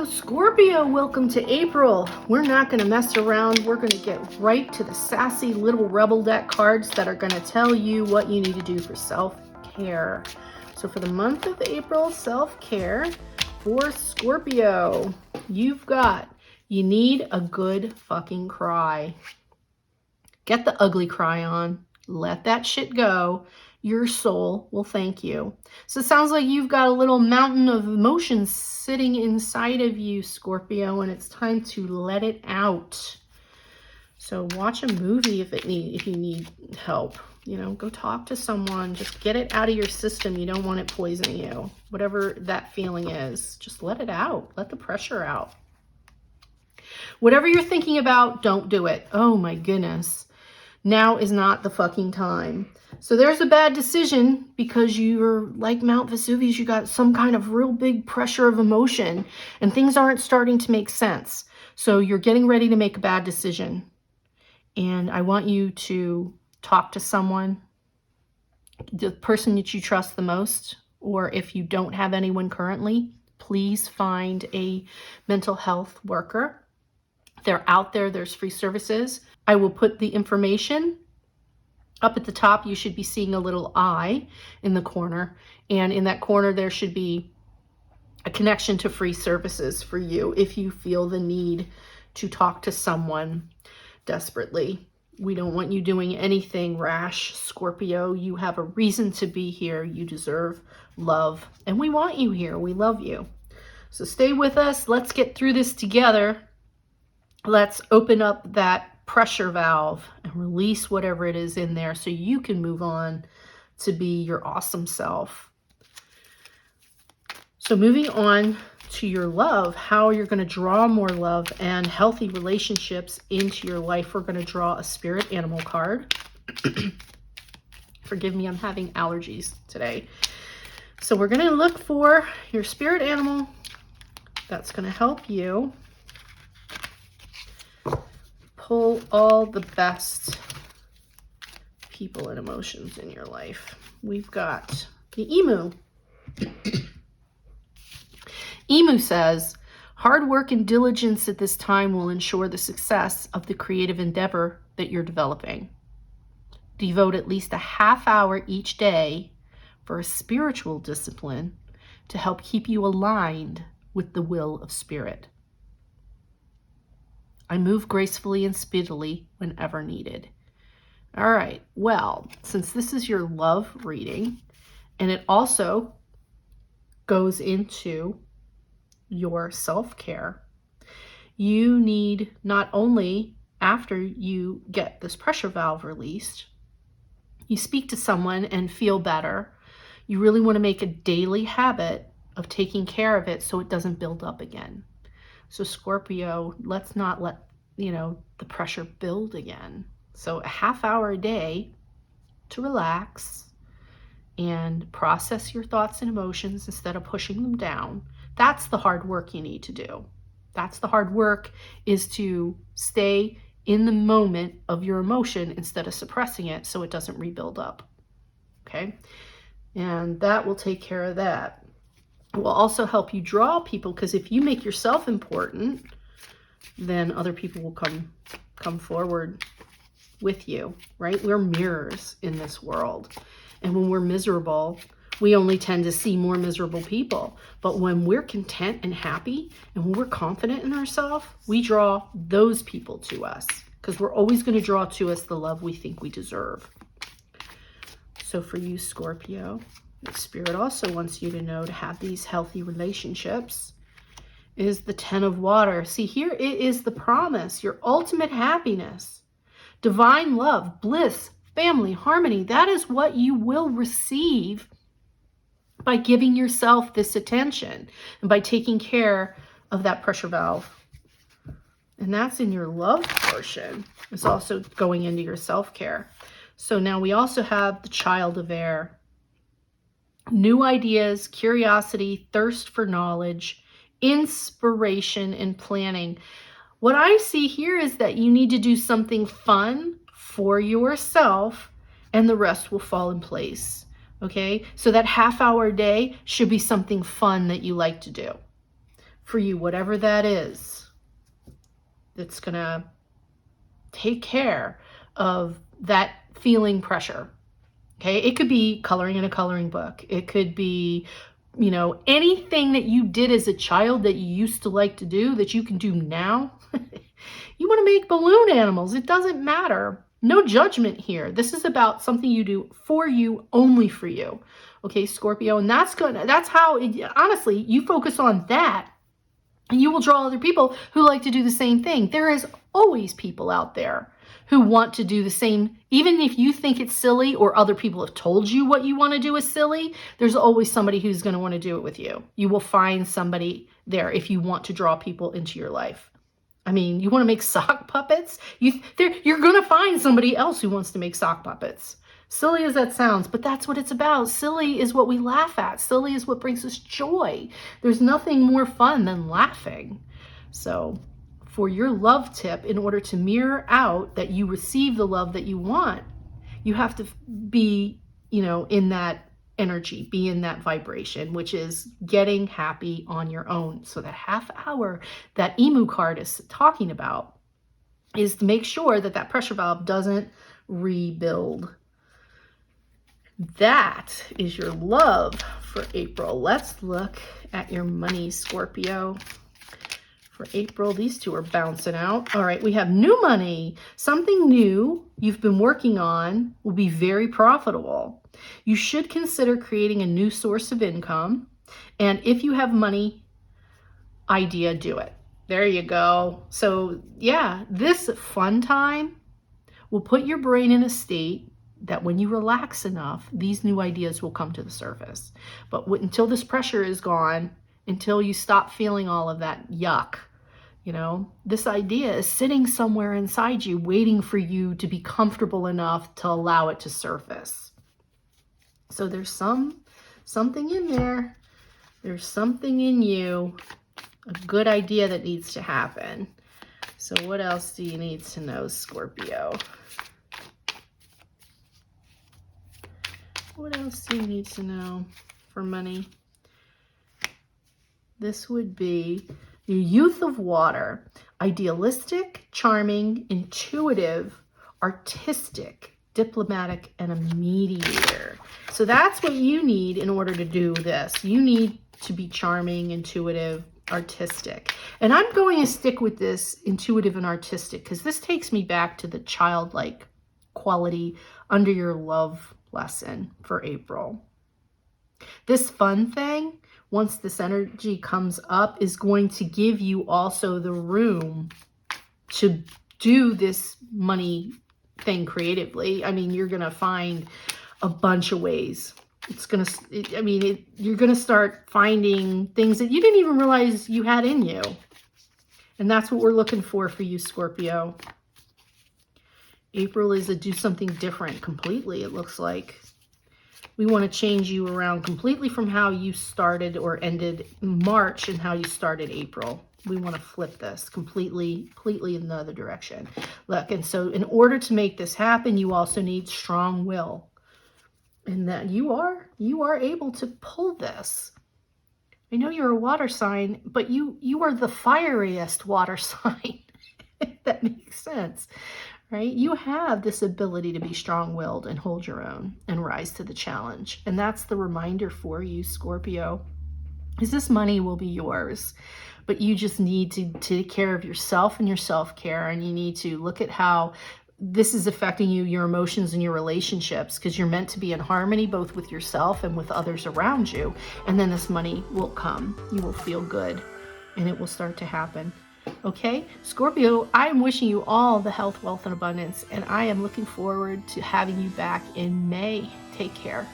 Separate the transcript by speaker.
Speaker 1: Scorpio, welcome to April. We're not going to mess around. We're going to get right to the sassy little rebel deck cards that are going to tell you what you need to do for self-care. So for the month of April, self-care for Scorpio, you've got, you need a good fucking cry. Get the ugly cry on. Let that shit go. Your soul will thank you. So it sounds like you've got a little mountain of emotions sitting inside of you, Scorpio, and it's time to let it out. So watch a movie if you need help. You know, go talk to someone. Just get it out of your system. You don't want it poisoning you. Whatever that feeling is, just let it out. Let the pressure out. Whatever you're thinking about, don't do it. Oh my goodness. Now is not the fucking time. So there's a bad decision because you're like Mount Vesuvius. You got some kind of real big pressure of emotion and things aren't starting to make sense. So you're getting ready to make a bad decision. And I want you to talk to someone, the person that you trust the most, or if you don't have anyone currently, please find a mental health worker. They're out there. There's free services. I will put the information up at the top. You should be seeing a little eye in the corner. And in that corner, there should be a connection to free services for you if you feel the need to talk to someone desperately. We don't want you doing anything rash, Scorpio. You have a reason to be here. You deserve love. And we want you here. We love you. So stay with us. Let's get through this together. Let's open up that pressure valve and release whatever it is in there so you can move on to be your awesome self. So moving on to your love, how you're going to draw more love and healthy relationships into your life. We're going to draw a spirit animal card. Forgive me, I'm having allergies today. So we're going to look for your spirit animal that's going to help you pull all the best people and emotions in your life. We've got the emu. Emu says, hard work and diligence at this time will ensure the success of the creative endeavor that you're developing. Devote at least a half hour each day for a spiritual discipline to help keep you aligned with the will of spirit. I move gracefully and speedily whenever needed. All right, well, since this is your love reading, and it also goes into your self-care, you need not only, after you get this pressure valve released, you speak to someone and feel better. You really want to make a daily habit of taking care of it so it doesn't build up again. So Scorpio, let's not let, the pressure build again. So a half hour a day to relax and process your thoughts and emotions instead of pushing them down. That's the hard work you need to do. That's the hard work, is to stay in the moment of your emotion instead of suppressing it so it doesn't rebuild up. Okay? And that will take care of that. It will also help you draw people, because if you make yourself important, then other people will come forward with you, right? We're mirrors in this world. And when we're miserable, we only tend to see more miserable people. But when we're content and happy, and when we're confident in ourselves, we draw those people to us, because we're always going to draw to us the love we think we deserve. So for you, Scorpio, the Spirit also wants you to know to have these healthy relationships is the Ten of Water. See, here it is the promise, your ultimate happiness, divine love, bliss, family, harmony. That is what you will receive by giving yourself this attention and by taking care of that pressure valve. And that's in your love portion. It's also going into your self-care. So now we also have the Child of Air. New ideas, curiosity, thirst for knowledge, inspiration, and planning. What I see here is that you need to do something fun for yourself and the rest will fall in place. Okay, so that half hour a day should be something fun that you like to do. for you, whatever that is, that's going to take care of that feeling pressure. Okay, it could be coloring in a coloring book. It could be, anything that you did as a child that you used to like to do that you can do now. You want to make balloon animals. It doesn't matter. No judgment here. This is about something you do for you, only for you. Okay, Scorpio, and that's how, honestly, you focus on that and you will draw other people who like to do the same thing. There is always people out there who want to do the same. Even if you think it's silly or other people have told you what you want to do is silly, there's always somebody who's going to want to do it with you. You will find somebody there if you want to draw people into your life. I mean, you want to make sock puppets? You're going to find somebody else who wants to make sock puppets. Silly as that sounds, but that's what it's about. Silly is what we laugh at. Silly is what brings us joy. There's nothing more fun than laughing. So for your love tip, in order to mirror out that you receive the love that you want, you have to be, in that energy, be in that vibration, which is getting happy on your own. So that half hour that emu card is talking about is to make sure that that pressure valve doesn't rebuild. That is your love for April. Let's look at your money, Scorpio. For April, these two are bouncing out. All right, we have new money. Something new you've been working on will be very profitable. You should consider creating a new source of income. And if you have money idea, do it. There you go. So yeah, this fun time will put your brain in a state that when you relax enough, these new ideas will come to the surface. But until this pressure is gone, until you stop feeling all of that yuck, this idea is sitting somewhere inside you, waiting for you to be comfortable enough to allow it to surface. So there's something in there. There's something in you, a good idea that needs to happen. So what else do you need to know, Scorpio? What else do you need to know for money? This would be your youth of water, idealistic, charming, intuitive, artistic, diplomatic, and a mediator. So that's what you need in order to do this. You need to be charming, intuitive, artistic. And I'm going to stick with this intuitive and artistic because this takes me back to the childlike quality under your love lesson for April. This fun thing, once this energy comes up, is going to give you also the room to do this money thing creatively. I mean, you're going to find a bunch of ways. You're going to start finding things that you didn't even realize you had in you. And that's what we're looking for you, Scorpio. April is a do something different completely, it looks like. We want to change you around completely from how you started or ended March and how you started April. We want to flip this completely in the other direction. Look, and so in order to make this happen, you also need strong will. And that you are able to pull this. I know you're a water sign, but you are the fieriest water sign, if that makes sense, right? You have this ability to be strong-willed and hold your own and rise to the challenge. And that's the reminder for you, Scorpio, is this money will be yours, but you just need to take care of yourself and your self-care, and you need to look at how this is affecting you, your emotions and your relationships, because you're meant to be in harmony both with yourself and with others around you. And then this money will come. You will feel good and it will start to happen. Okay, Scorpio, I am wishing you all the health, wealth, and abundance, and I am looking forward to having you back in May. Take care.